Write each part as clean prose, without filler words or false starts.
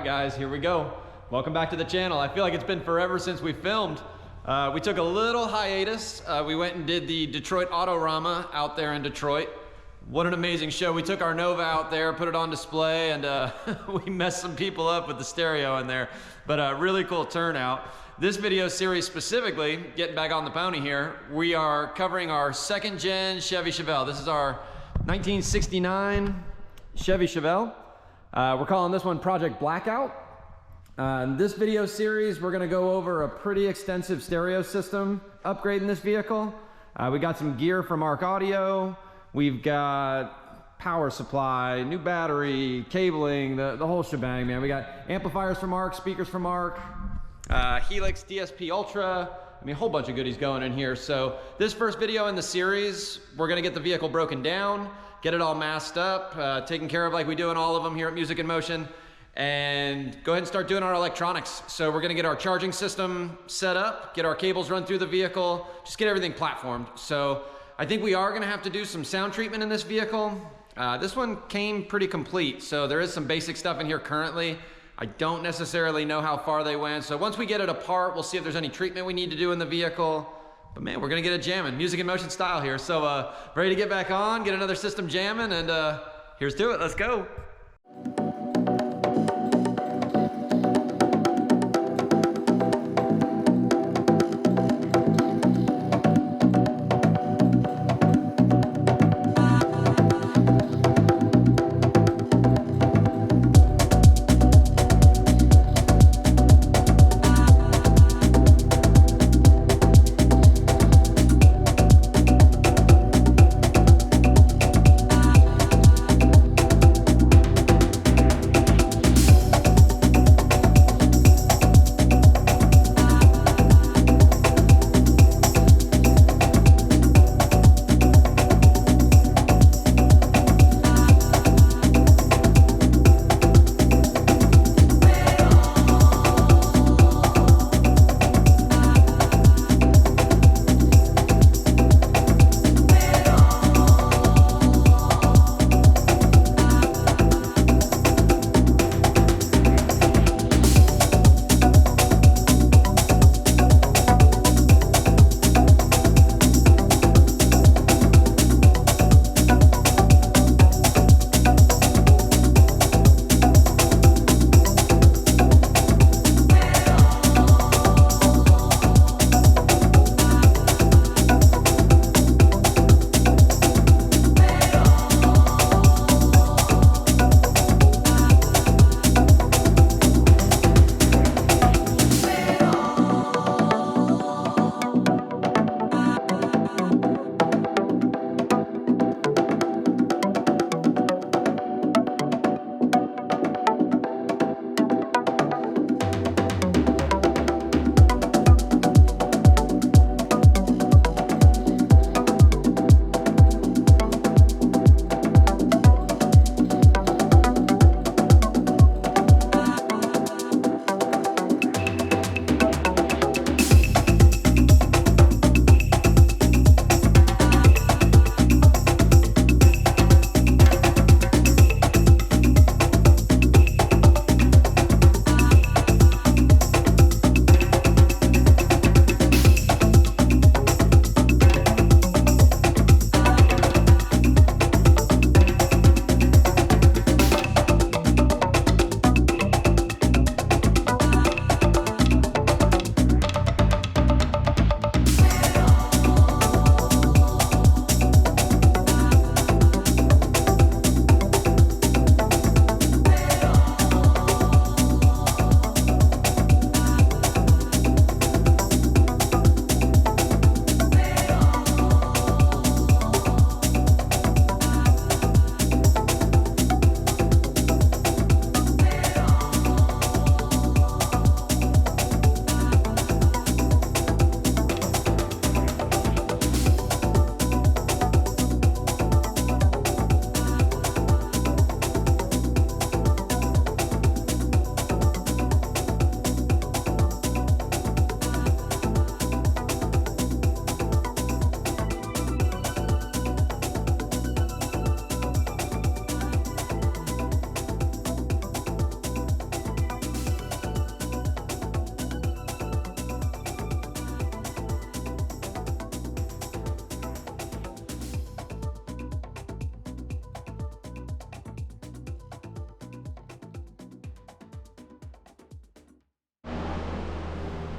guys, here we go. Welcome back to the channel. I feel like it's been forever since we filmed. We took a little hiatus. We went and did the Detroit Autorama out there in Detroit. What an amazing show. We took our Nova out there, put it on display, and we messed some people up with the stereo in there. But really cool turnout. This video series specifically, getting back on the pony here, we are covering our second gen Chevy Chevelle. This is our 1969 Chevy Chevelle. We're calling this one Project Blackout. In this video series, we're gonna go over a pretty extensive stereo system upgrade in this vehicle. We got some gear from Arc Audio. We've got power supply, new battery, cabling, the whole shebang, man. We got amplifiers from Arc, speakers from Arc, Helix DSP Ultra. I mean, a whole bunch of goodies going in here. So this first video in the series, we're gonna get the vehicle broken down, get it all masked up, taken care of like we do in all of them here at Music in Motion, and go ahead and start doing our electronics. So we're gonna get our charging system set up, get our cables run through the vehicle, just get everything platformed. So I think we are gonna have to do some sound treatment in this vehicle. This one came pretty complete, so there is some basic stuff in here currently. I don't necessarily know how far they went. So once we get it apart, we'll see if there's any treatment we need to do in the vehicle. But man, we're gonna get it jamming, Music in Motion style here. So ready to get back on, get another system jamming, and here's to it, let's go.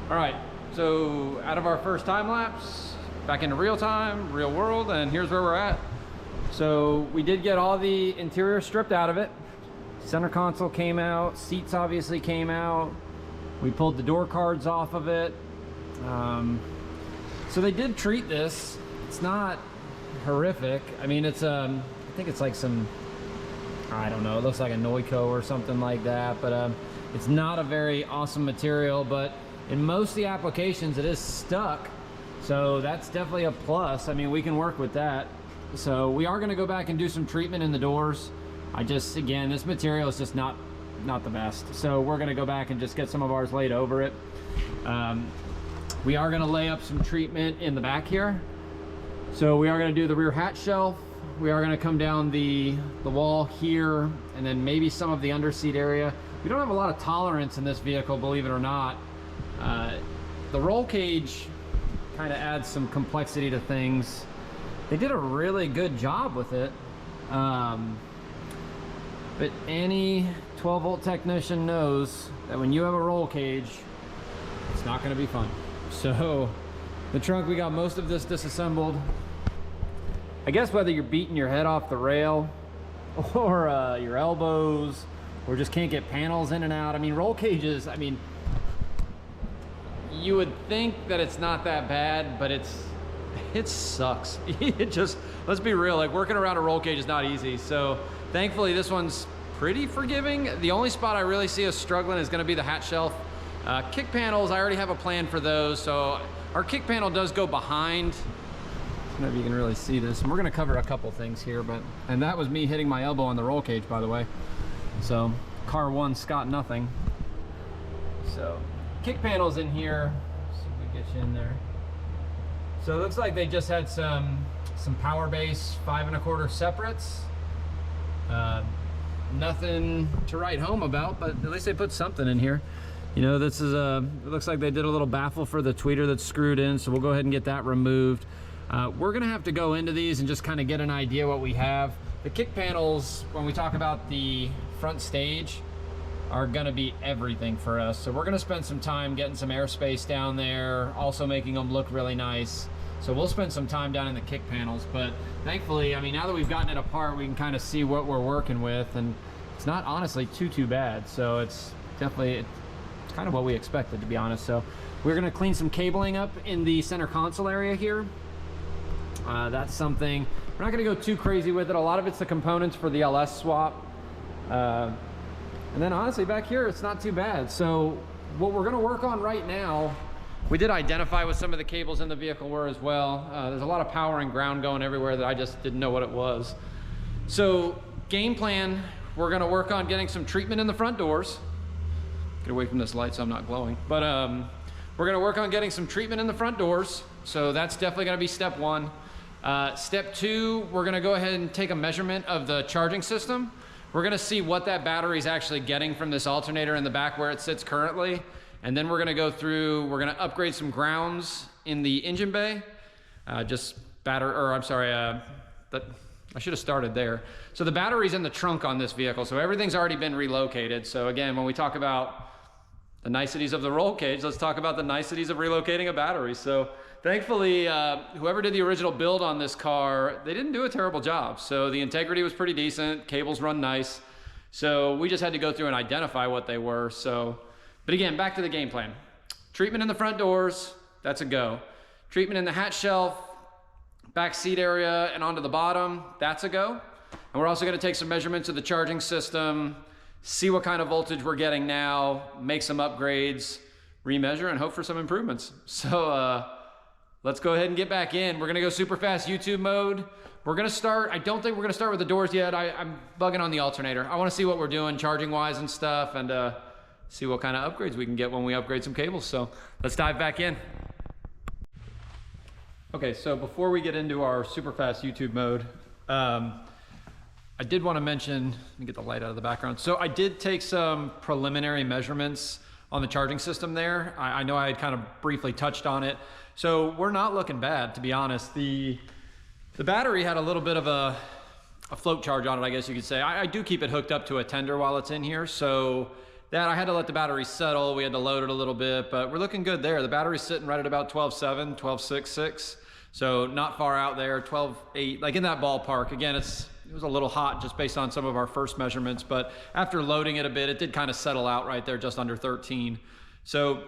All right, so out of our first time lapse, back into real time, real world, and here's where we're at. So we did get all the interior stripped out of it. Center console came out, seats obviously came out. We pulled the door cards off of it. So they did treat this. It's not horrific. I mean, it's I think it's like some, I don't know, it looks like a Noico or something like that, but it's not a very awesome material, but in most of the applications it is stuck, so that's definitely a plus. I mean, we can work with that. So we are going to go back and do some treatment in the doors. Again, this material is just not the best, so we're going to go back and just get some of ours laid over it. We are going to lay up some treatment in the back here. So we are going to do the rear hatch shelf. We are going to come down the wall here, and then maybe some of the underseat area. We don't have a lot of tolerance in this vehicle, believe it or not. The roll cage kind of adds some complexity to things. They did a really good job with it. But any 12-volt technician knows that when you have a roll cage, it's not going to be fun. So the trunk, we got most of this disassembled. I guess whether you're beating your head off the rail or your elbows, or just can't get panels in and out. I mean, roll cages, I mean, you would think that it's not that bad, but it sucks. It just, let's be real, like working around a roll cage is not easy. So thankfully this one's pretty forgiving. The only spot I really see us struggling is going to be the hatch shelf. Kick panels, I already have a plan for those. So our kick panel does go behind. I don't know if you can really see this, and we're going to cover a couple things here, and that was me hitting my elbow on the roll cage, by the way. So car one, Scott nothing. So kick panels in here. Let's see if we get you in there. So it looks like they just had some power base 5 1/4 separates. Nothing to write home about, but at least they put something in here. You know, this is it looks like they did a little baffle for the tweeter that's screwed in, so we'll go ahead and get that removed. We're gonna have to go into these and just kind of get an idea what we have. The kick panels, when we talk about the front stage, are gonna be everything for us. So we're gonna spend some time getting some airspace down there, also making them look really nice. So we'll spend some time down in the kick panels, but thankfully, I mean, now that we've gotten it apart, we can kind of see what we're working with, and it's not honestly too bad. So it's definitely, it's kind of what we expected, to be honest. So we're gonna clean some cabling up in the center console area here. That's something, we're not gonna go too crazy with it. A lot of it's the components for the LS swap. And then honestly back here, it's not too bad. So what we're gonna work on right now, we did identify what some of the cables in the vehicle were as well. There's a lot of power and ground going everywhere that I just didn't know what it was. So game plan, we're gonna work on getting some treatment in the front doors. Get away from this light so I'm not glowing. But we're gonna work on getting some treatment in the front doors. So that's definitely gonna be step one. Step two, we're gonna go ahead and take a measurement of the charging system. We're gonna see what that battery is actually getting from this alternator in the back where it sits currently. And then we're gonna go through, we're gonna upgrade some grounds in the engine bay. I should have started there. So the battery's in the trunk on this vehicle, so everything's already been relocated. So again, when we talk about the niceties of the roll cage, let's talk about the niceties of relocating a battery. So thankfully, whoever did the original build on this car, they didn't do a terrible job. So the integrity was pretty decent, cables run nice. So we just had to go through and identify what they were. So, but again, back to the game plan. Treatment in the front doors, that's a go. Treatment in the hatch shelf, back seat area and onto the bottom, that's a go. And we're also gonna take some measurements of the charging system, see what kind of voltage we're getting now, make some upgrades, remeasure, and hope for some improvements. So let's go ahead and get back in. We're gonna go super fast YouTube mode. We're gonna start, I don't think we're gonna start with the doors yet. I'm bugging on the alternator. I wanna see what we're doing charging wise and stuff, and see what kind of upgrades we can get when we upgrade some cables. So let's dive back in. Okay, so before we get into our super fast YouTube mode, I did want to mention, let me get the light out of the background. So I did take some preliminary measurements on the charging system there. I know I had kind of briefly touched on it. So we're not looking bad, to be honest. The battery had a little bit of a float charge on it, I guess you could say. I do keep it hooked up to a tender while it's in here. So that I had to let the battery settle. We had to load it a little bit, but we're looking good there. The battery's sitting right at about 12.7, 12.66. So not far out there, 12.8, like in that ballpark. Again, it was a little hot just based on some of our first measurements, but after loading it a bit, it did kind of settle out right there just under 13. So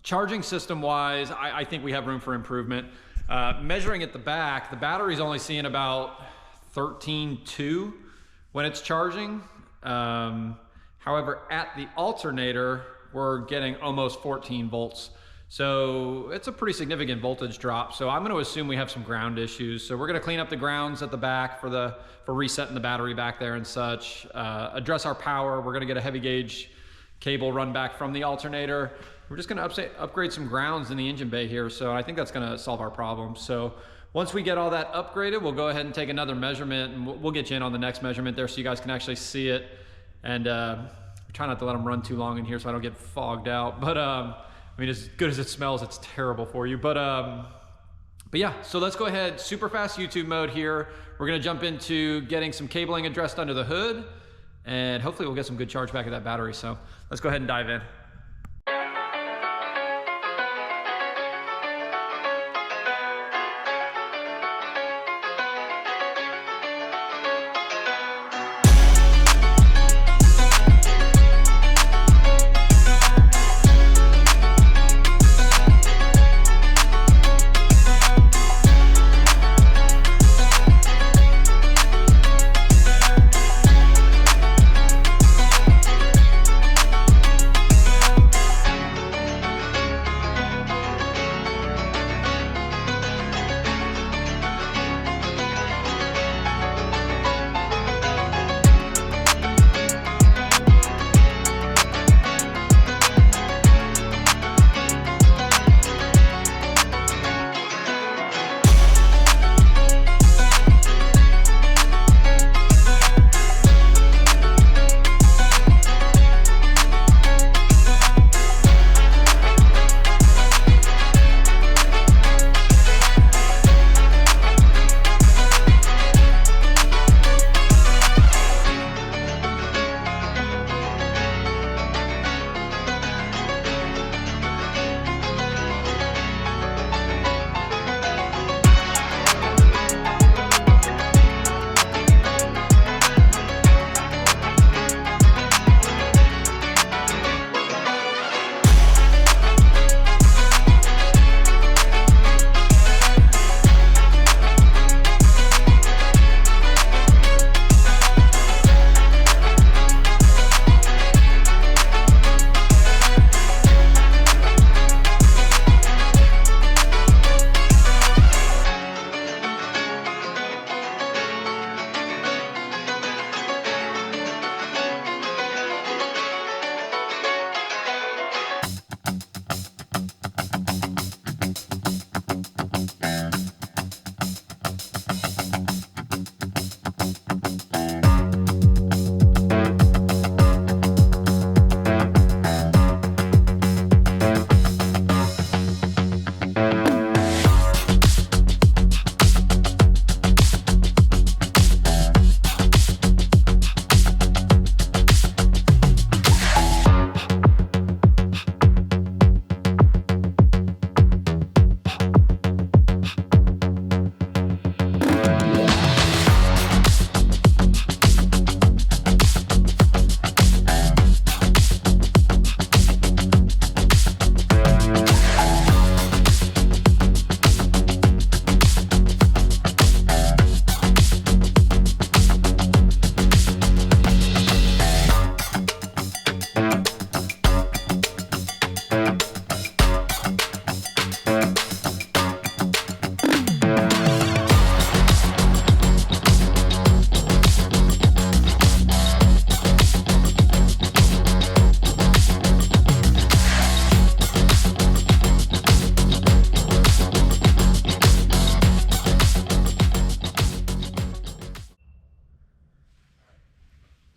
charging system wise, I think we have room for improvement. Measuring at the back, the battery's only seeing about 13.2 when it's charging. However, at the alternator, we're getting almost 14 volts. So it's a pretty significant voltage drop. So I'm going to assume we have some ground issues. So we're going to clean up the grounds at the back for resetting the battery back there and such. Address our power. We're going to get a heavy gauge cable run back from the alternator. We're just going to upgrade some grounds in the engine bay here. So I think that's going to solve our problem. So once we get all that upgraded, we'll go ahead and take another measurement, and we'll get you in on the next measurement there so you guys can actually see it. And try not to let them run too long in here so I don't get fogged out. But I mean, as good as it smells, it's terrible for you. But yeah, so let's go ahead, super fast YouTube mode here. We're gonna jump into getting some cabling addressed under the hood, and hopefully we'll get some good charge back of that battery. So let's go ahead and dive in.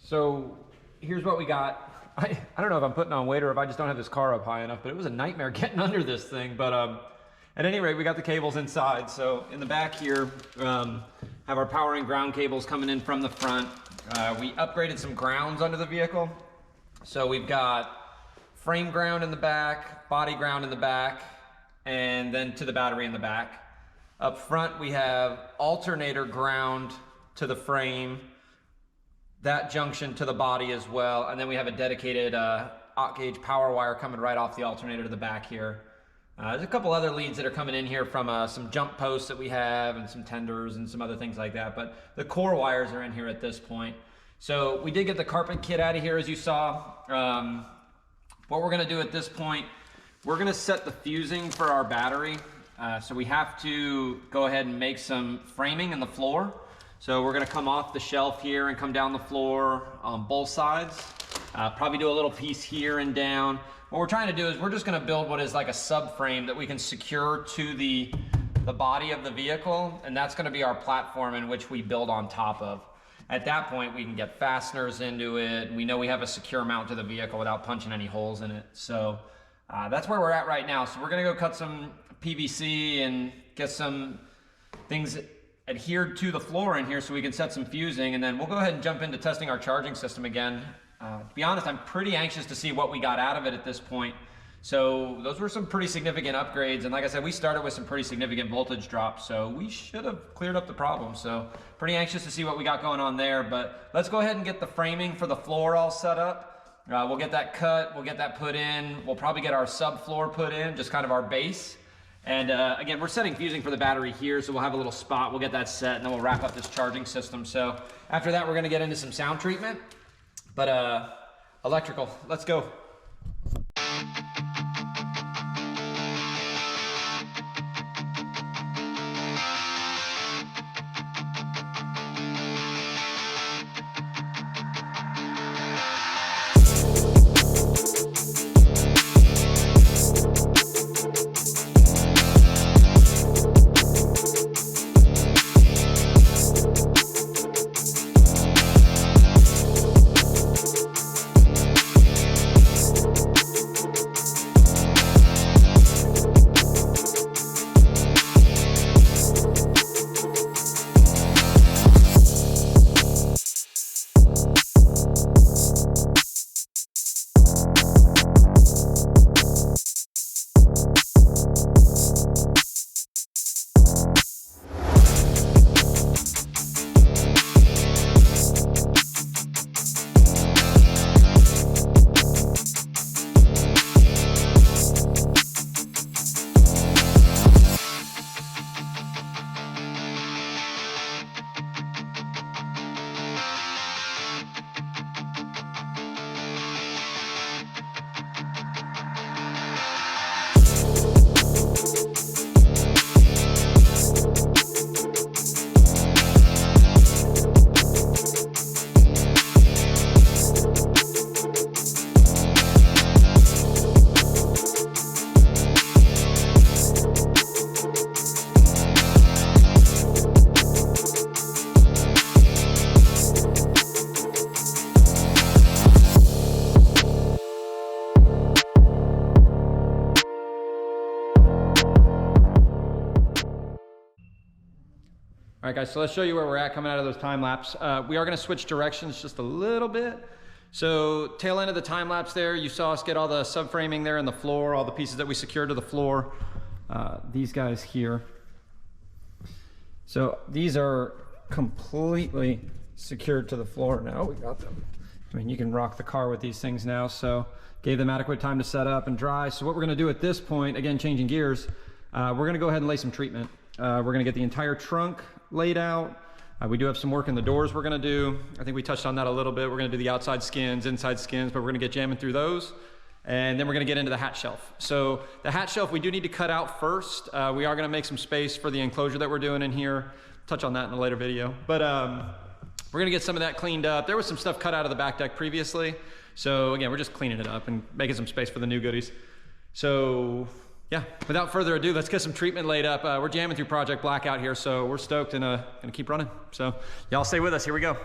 So here's what we got. I don't know if I'm putting on weight or if I just don't have this car up high enough, but it was a nightmare getting under this thing. But at any rate, we got the cables inside. So in the back here, have our power and ground cables coming in from the front. We upgraded some grounds under the vehicle. So we've got frame ground in the back, body ground in the back, and then to the battery in the back. Up front we have alternator ground to the frame, that junction to the body as well, and then we have a dedicated aught gauge power wire coming right off the alternator to the back here. There's a couple other leads that are coming in here from some jump posts that we have and some tenders and some other things like that, but the core wires are in here at this point. So we did get the carpet kit out of here, as you saw. What we're gonna do at this point, we're gonna set the fusing for our battery. So we have to go ahead and make some framing in the floor. So we're gonna come off the shelf here and come down the floor on both sides. Probably do a little piece here and down. What we're trying to do is we're just gonna build what is like a subframe that we can secure to the body of the vehicle, and that's gonna be our platform in which we build on top of. At that point, we can get fasteners into it. We know we have a secure mount to the vehicle without punching any holes in it. So that's where we're at right now. So we're gonna go cut some PVC and get some things adhered to the floor in here so we can set some fusing, and then we'll go ahead and jump into testing our charging system again. To be honest, I'm pretty anxious to see what we got out of it at this point. So those were some pretty significant upgrades, and like I said, we started with some pretty significant voltage drops, so we should have cleared up the problem. So pretty anxious to see what we got going on there, but let's go ahead and get the framing for the floor all set up. We'll get that cut, we'll get that put in, we'll probably get our subfloor put in, just kind of our base. And again, we're setting fusing for the battery here, so we'll have a little spot, we'll get that set, and then we'll wrap up this charging system. So after that, we're gonna get into some sound treatment, but electrical, let's go. All right, guys, so let's show you where we're at coming out of those time lapse. We are gonna switch directions just a little bit. So tail end of the time lapse there, you saw us get all the subframing there in the floor, all the pieces that we secured to the floor. These guys here. So these are completely secured to the floor now. We got them. I mean, you can rock the car with these things now. So gave them adequate time to set up and dry. So what we're gonna do at this point, again, changing gears, we're gonna go ahead and lay some treatment. We're gonna get the entire trunk laid out. We do have some work in the doors we're gonna do. I think we touched on that a little bit. We're gonna do the outside skins, inside skins, but we're gonna get jamming through those. And then we're gonna get into the hatch shelf. So the hatch shelf we do need to cut out first. We are gonna make some space for the enclosure that we're doing in here. Touch on that in a later video. But we're gonna get some of that cleaned up. There was some stuff cut out of the back deck previously. So again, we're just cleaning it up and making some space for the new goodies. So yeah, without further ado, let's get some treatment laid up. We're jamming through Project Blackout here, so we're stoked and gonna keep running. So y'all stay with us, here we go.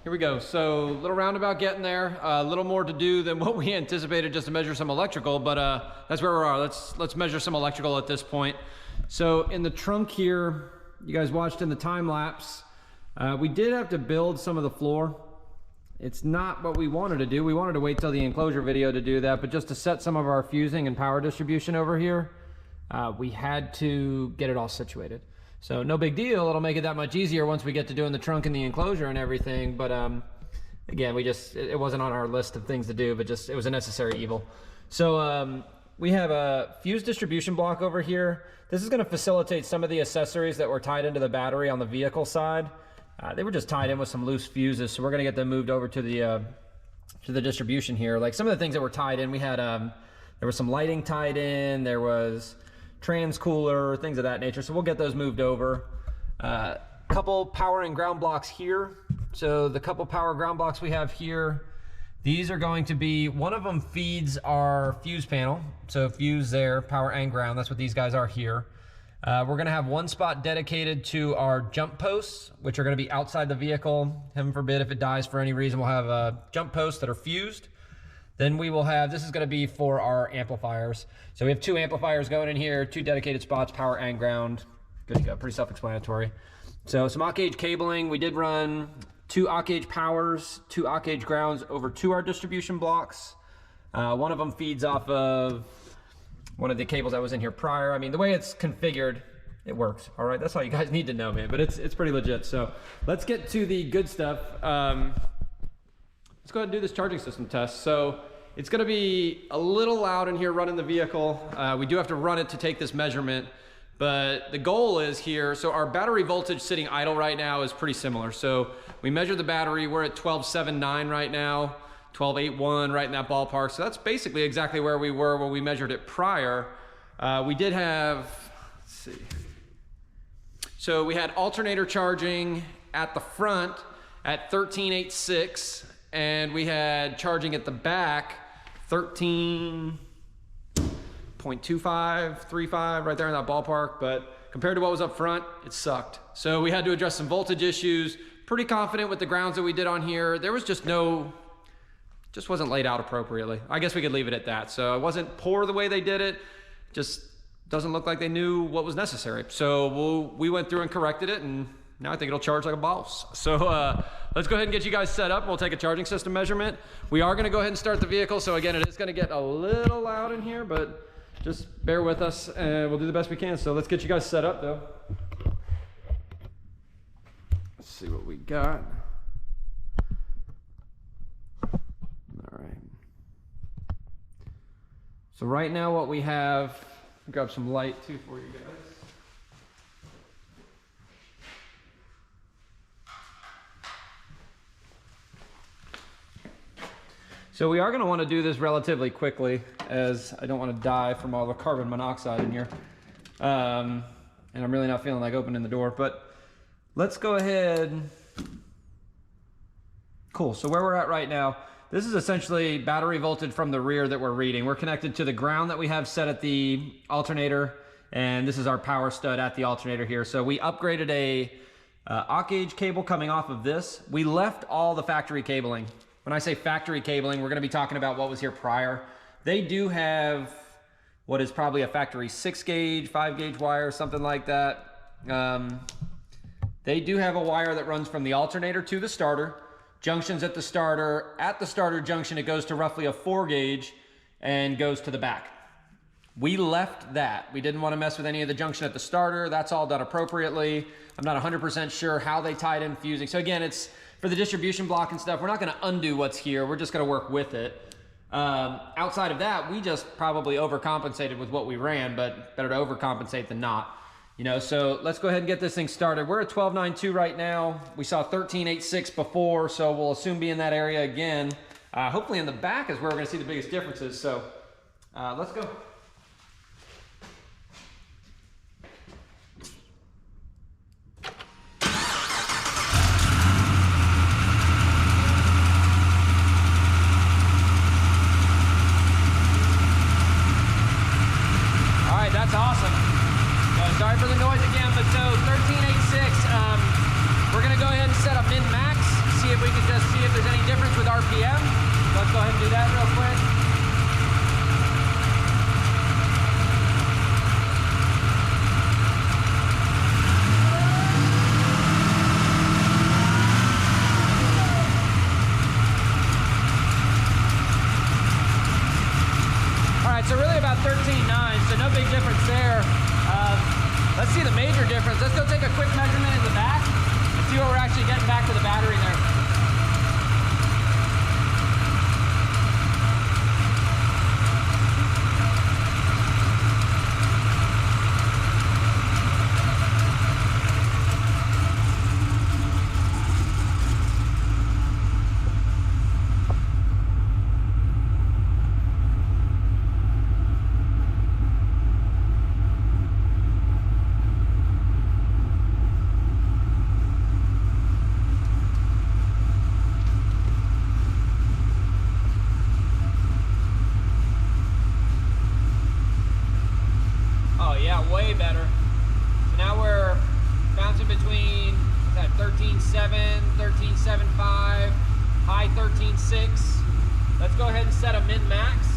here we go. So little roundabout getting there, a little more to do than what we anticipated just to measure some electrical, but that's where we are. Let's measure some electrical at this point. So in the trunk here, you guys watched in the time lapse, we did have to build some of the floor. It's not what we wanted to do. We wanted to wait till the enclosure video to do that, but just to set some of our fusing and power distribution over here, we had to get it all situated. So no big deal, it'll make it that much easier once we get to doing the trunk and the enclosure and everything, but again, it wasn't on our list of things to do, but just, it was a necessary evil. So we have a fuse distribution block over here. This is gonna facilitate some of the accessories that were tied into the battery on the vehicle side. They were just tied in with some loose fuses, so we're gonna get them moved over to the distribution here. Like some of the things that were tied in, we had, there was some lighting tied in, there was trans cooler, things of that nature. So we'll get those moved over. Couple power and ground blocks here. So the couple power ground blocks we have here, these are going to be, one of them feeds our fuse panel. So fuse there, power and ground, that's what these guys are here. We're gonna have one spot dedicated to our jump posts, which are gonna be outside the vehicle. Heaven forbid if it dies for any reason, we'll have jump posts that are fused. Then we will have, this is gonna be for our amplifiers. So we have 2 amplifiers going in here, 2 dedicated spots, power and ground. Good to go, pretty self-explanatory. So some aux-gauge cabling. We did run 2 aux-gauge powers, 2 aux-gauge grounds over to our distribution blocks. One of them feeds off of one of the cables that was in here prior. I mean, the way it's configured, it works, all right? That's all you guys need to know, man, but it's pretty legit. So let's get to the good stuff. Let's go ahead and do this charging system test. So it's gonna be a little loud in here running the vehicle. We do have to run it to take this measurement, but the goal is here, so our battery voltage sitting idle right now is pretty similar. So we measured the battery, we're at 12.79 right now, 12.81 right in that ballpark. So that's basically exactly where we were when we measured it prior. We did have, let's see. So we had alternator charging at the front at 13.86, and we had charging at the back 13.25, 35, right there in that ballpark. But compared to what was up front, it sucked. So we had to address some voltage issues. Pretty confident with the grounds that we did on here. There was just wasn't laid out appropriately. I guess we could leave it at that. So it wasn't poor the way they did it, just doesn't look like they knew what was necessary. So we went through and corrected it, and now I think it'll charge like a boss. So let's go ahead and get you guys set up. We'll take a charging system measurement. We are gonna go ahead and start the vehicle. So again, it is gonna get a little loud in here, but just bear with us and we'll do the best we can. So let's get you guys set up though. Let's see what we got. All right. So right now what we have, grab some light too for you guys. So we are going to want to do this relatively quickly, as I don't want to die from all the carbon monoxide in here. And I'm really not feeling like opening the door, but let's go ahead. Cool, so where we're at right now, this is essentially battery voltage from the rear that we're reading. We're connected to the ground that we have set at the alternator, and this is our power stud at the alternator here. So we upgraded a aux-gauge cable coming off of this. We left all the factory cabling. When I say factory cabling, we're gonna be talking about what was here prior. They do have what is probably a factory 6-gauge, 5-gauge wire, something like that. They do have a wire that runs from the alternator to the starter, junctions at the starter. At the starter junction, it goes to roughly a 4-gauge and goes to the back. We left that. We didn't want to mess with any of the junction at the starter. That's all done appropriately. I'm not 100% sure how they tied in fusing. So again, it's for the distribution block and stuff. We're not going to undo what's here. We're just going to work with it. Outside of that, we just probably overcompensated with what we ran, but better to overcompensate than not. You know, so let's go ahead and get this thing started. We're at 12.92 right now. We saw 13.86 before, so we'll assume be in that area again. Hopefully in the back is where we're going to see the biggest differences. So let's go. That's awesome. Sorry for the noise again, but so 13.86. We're gonna go ahead and set a min-max, see if if we can just see if there's any difference with RPM. Let's go ahead and do that real quick. All right, so really about 13.9, so no big difference there. Let's see the major difference. Let's go take a quick measurement in the back and see what we're actually getting back to the battery there. Way better. So now we're bouncing between 13.7, 13.75, high 13.6. Let's go ahead and set a min-max.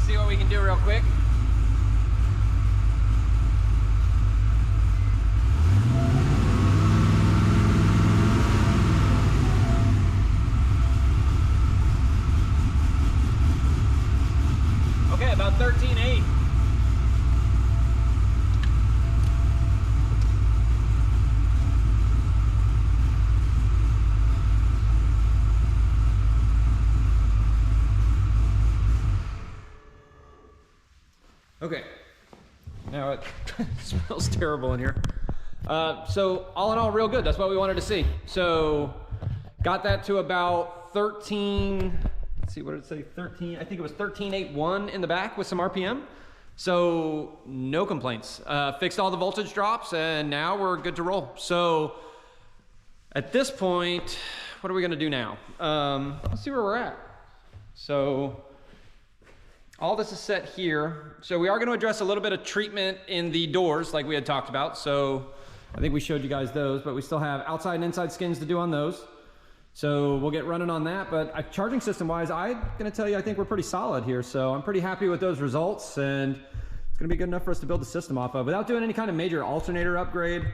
See what we can do real quick. About 13.8. Okay, now it smells terrible in here. So all in all, real good. That's what we wanted to see. So got that to about 13. Let's see, what did it say? 13, I think it was 13.81 in the back with some RPM. So no complaints. Fixed all the voltage drops and now we're good to roll. So at this point, what are we gonna do now? Let's see where we're at. So all this is set here. So we are gonna address a little bit of treatment in the doors like we had talked about. So I think we showed you guys those, but we still have outside and inside skins to do on those. So we'll get running on that, but charging system wise, I'm gonna tell you, I think we're pretty solid here. So I'm pretty happy with those results and it's gonna be good enough for us to build the system off of without doing any kind of major alternator upgrade.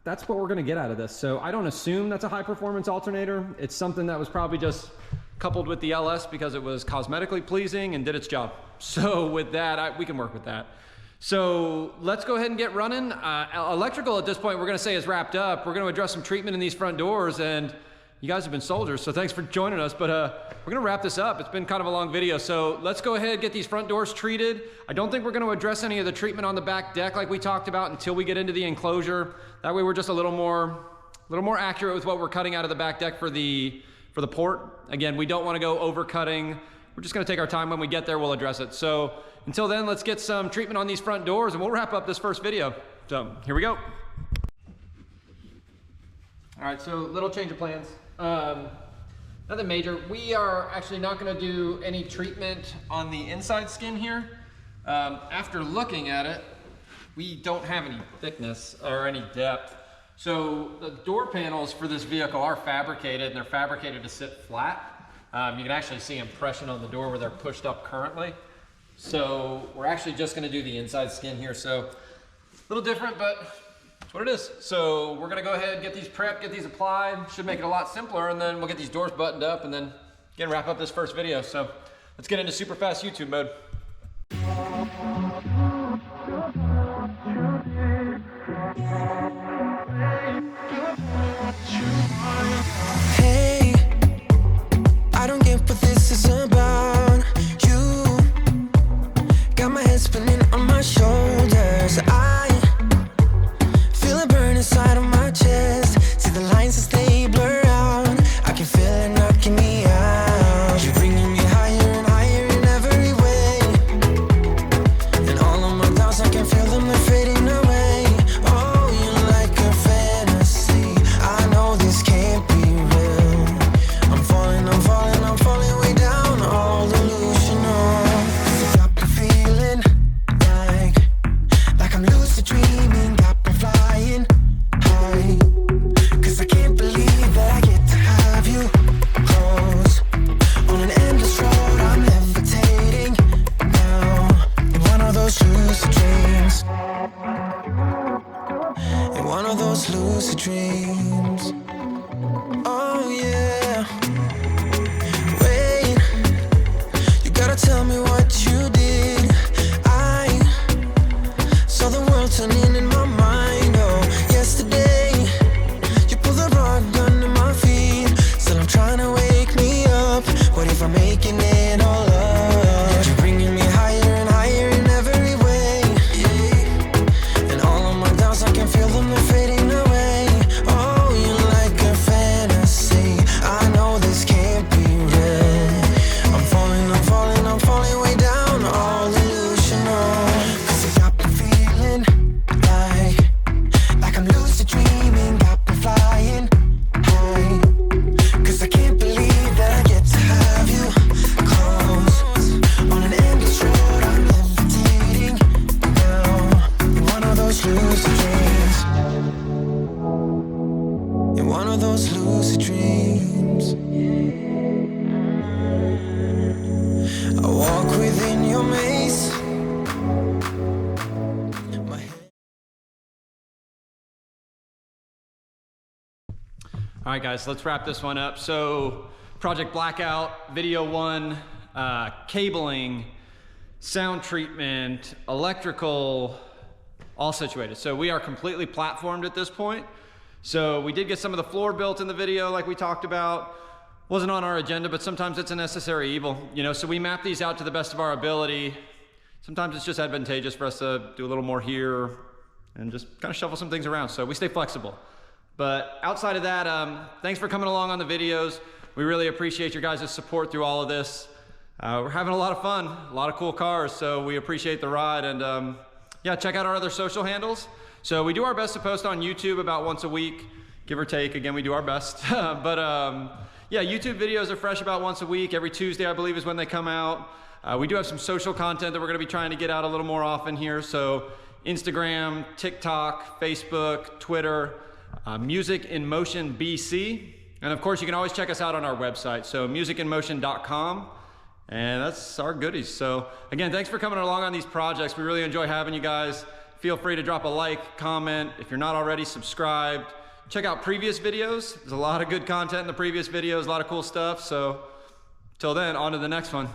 That's what we're gonna get out of this. So I don't assume that's a high performance alternator. It's something that was probably just coupled with the LS because it was cosmetically pleasing and did its job. So with that, we can work with that. So let's go ahead and get running. Electrical at this point, we're gonna say is wrapped up. We're gonna address some treatment in these front doors and you guys have been soldiers, so thanks for joining us, but we're gonna wrap this up. It's been kind of a long video, so let's go ahead and get these front doors treated. I don't think we're gonna address any of the treatment on the back deck like we talked about until we get into the enclosure. That way we're just a little more accurate with what we're cutting out of the back deck for the port. Again, we don't wanna go overcutting. We're just gonna take our time. When we get there, we'll address it. So until then, let's get some treatment on these front doors and we'll wrap up this first video. So here we go. All right, so little change of plans. Nothing major. We are actually not going to do any treatment on the inside skin here. After looking at it, we don't have any thickness or any depth. So the door panels for this vehicle are fabricated and they're fabricated to sit flat. You can actually see impression on the door where they're pushed up currently. So we're actually just going to do the inside skin here. So a little different, but that's what it is. So we're gonna go ahead and get these prepped, get these applied. Should make it a lot simpler, and then we'll get these doors buttoned up and then again wrap up this first video. So let's get into super fast YouTube mode. Hey, I don't get what this is about. You got my head spinning on my shoulders. I feel it burn inside of my chest. See the lines as they blur out. I can feel it knocking me out. You're bringing me higher and higher in every way. lucid dreams. Oh yeah. Wait, you gotta tell me what you did. I saw the world turning in my mind. Oh, yesterday you pulled the rug under my feet. Still I'm trying to wake me up. What if I'm making it all up? You're bringing me higher and higher in every way. And all of my doubts, I can feel them, they're fading away. Oh, you're like a fantasy. I know this can't be real. I'm falling way down, all delusional. 'Cause it got me feeling like I'm lucid dreaming, got me flying high. 'Cause I can't believe that I get to have you close on an endless road. I'm levitating now in one of those lucid dreams. In one of those lucid dreams. I walk within your maze. My head. All right, guys, let's wrap this one up. So, Project Blackout, video one, cabling, sound treatment, electrical, all situated. So we are completely platformed at this point. So we did get some of the floor built in the video like we talked about. Wasn't on our agenda, but sometimes it's a necessary evil, you know, so we map these out to the best of our ability. Sometimes it's just advantageous for us to do a little more here and just kind of shuffle some things around. So we stay flexible. But outside of that, thanks for coming along on the videos. We really appreciate your guys' support through all of this. We're having a lot of fun, a lot of cool cars, so we appreciate the ride. And yeah, check out our other social handles. So we do our best to post on YouTube about once a week, give or take. Again, we do our best. But yeah, YouTube videos are fresh about once a week. Every Tuesday, I believe, is when they come out. We do have some social content that we're gonna be trying to get out a little more often here. So Instagram, TikTok, Facebook, Twitter, Music in Motion BC. And of course, you can always check us out on our website. So musicinmotion.com. And that's our goodies. So again, thanks for coming along on these projects. We really enjoy having you guys. Feel free to drop a like, comment. If you're not already subscribed, check out previous videos. There's a lot of good content in the previous videos, a lot of cool stuff. So till then, on to the next one.